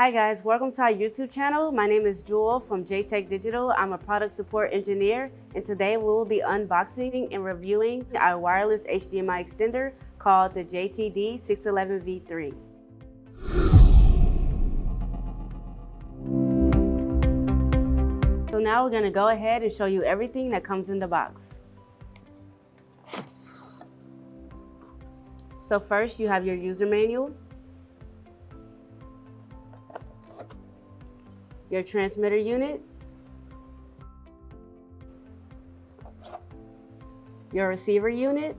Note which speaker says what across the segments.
Speaker 1: Hi guys, welcome to our YouTube channel. My name is Jewel from JTech Digital. I'm a product support engineer, and today we will be unboxing and reviewing our wireless HDMI extender called the JTD611V3. So now we're going to go ahead and show you everything that comes in the box. So first you have your user manual, your transmitter unit, your receiver unit,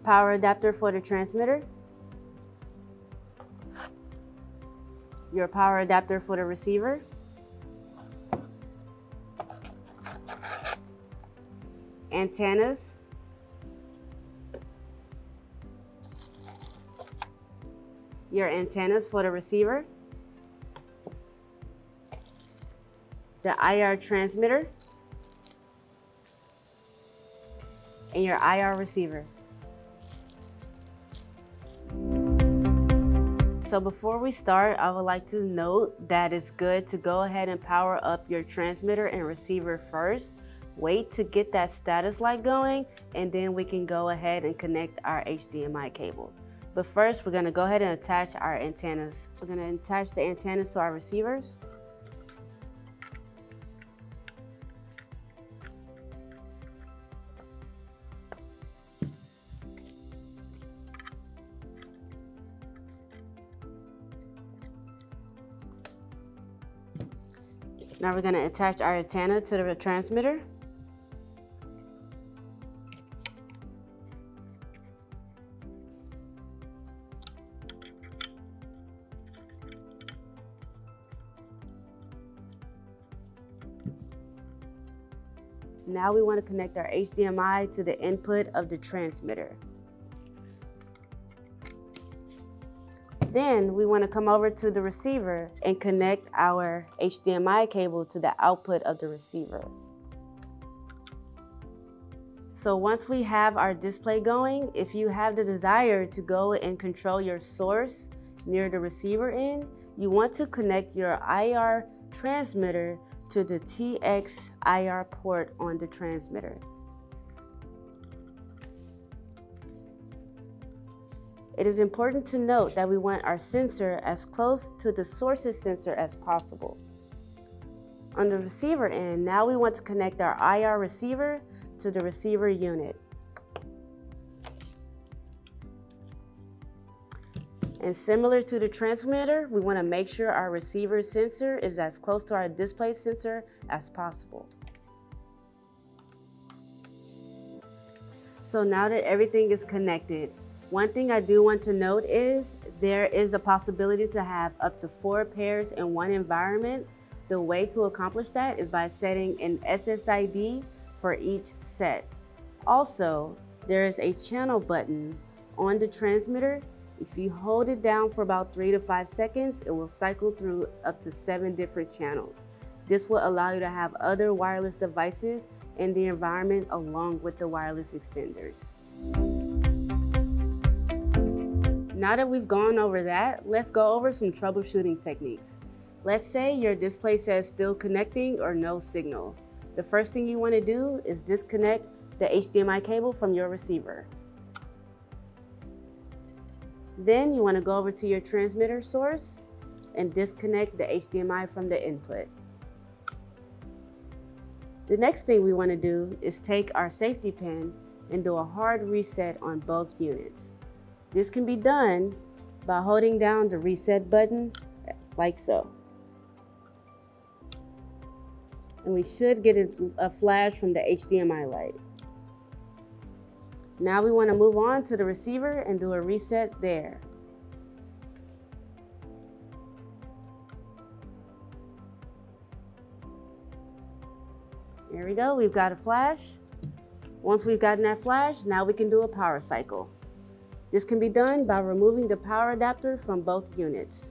Speaker 1: power adapter for the transmitter, your power adapter for the receiver, antennas, your antennas for the receiver, the IR transmitter, and your IR receiver. So before we start, I would like to note that it's good to go ahead and power up your transmitter and receiver first. Wait to get that status light going, and then we can go ahead and connect our HDMI cable. But first, we're going to go ahead and attach our antennas. We're going to attach the antennas to our receivers. Now we're going to attach our antenna to the transmitter. Now we want to connect our HDMI to the input of the transmitter. Then we want to come over to the receiver and connect our HDMI cable to the output of the receiver. So once we have our display going, if you have the desire to go and control your source near the receiver end, you want to connect your IR transmitter to the TX IR port on the transmitter. It is important to note that we want our sensor as close to the source's sensor as possible. On the receiver end, now we want to connect our IR receiver to the receiver unit. And similar to the transmitter, we want to make sure our receiver sensor is as close to our display sensor as possible. So now that everything is connected, one thing I do want to note is there is a possibility to have up to 4 pairs in one environment. The way to accomplish that is by setting an SSID for each set. Also, there is a channel button on the transmitter. If you hold it down for about 3 to 5 seconds, it will cycle through up to 7 different channels. This will allow you to have other wireless devices in the environment along with the wireless extenders. Now that we've gone over that, let's go over some troubleshooting techniques. Let's say your display says still connecting or no signal. The first thing you want to do is disconnect the HDMI cable from your receiver. Then you want to go over to your transmitter source and disconnect the HDMI from the input. The next thing we want to do is take our safety pin and do a hard reset on both units. This can be done by holding down the reset button like so. And we should get a flash from the HDMI light. Now we want to move on to the receiver and do a reset there. There we go, we've got a flash. Once we've gotten that flash, now we can do a power cycle. This can be done by removing the power adapter from both units.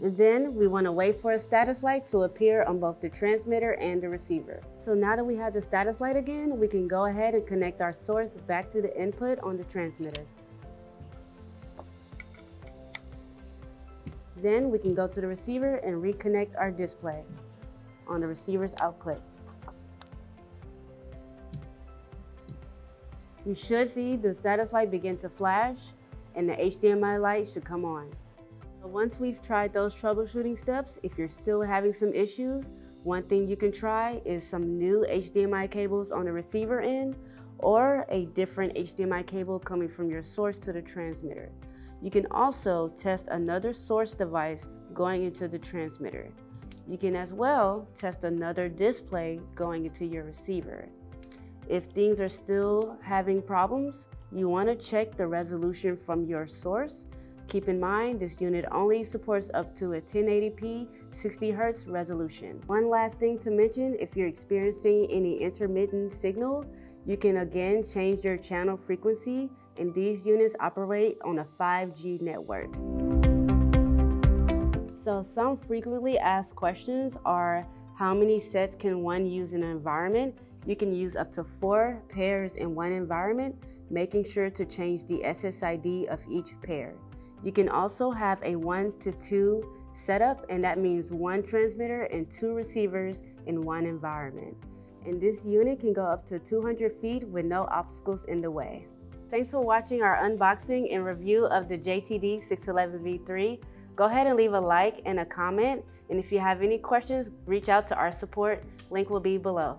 Speaker 1: And then we want to wait for a status light to appear on both the transmitter and the receiver. So now that we have the status light again, we can go ahead and connect our source back to the input on the transmitter. Then we can go to the receiver and reconnect our display on the receiver's output. You should see the status light begin to flash and the HDMI light should come on. So once we've tried those troubleshooting steps, if you're still having some issues, one thing you can try is some new HDMI cables on the receiver end or a different HDMI cable coming from your source to the transmitter. You can also test another source device going into the transmitter. You can as well test another display going into your receiver. If things are still having problems, you want to check the resolution from your source. Keep in mind, this unit only supports up to a 1080p 60 Hz resolution. One last thing to mention, if you're experiencing any intermittent signal, you can again change your channel frequency, and these units operate on a 5G network. So some frequently asked questions are, how many sets can one use in an environment? You can use up to 4 pairs in one environment, making sure to change the SSID of each pair. You can also have a 1 to 2 setup, and that means 1 transmitter and 2 receivers in one environment. And this unit can go up to 200 feet with no obstacles in the way. Thanks for watching our unboxing and review of the JTD 611V3. Go ahead and leave a like and a comment. And if you have any questions, reach out to our support. Link will be below.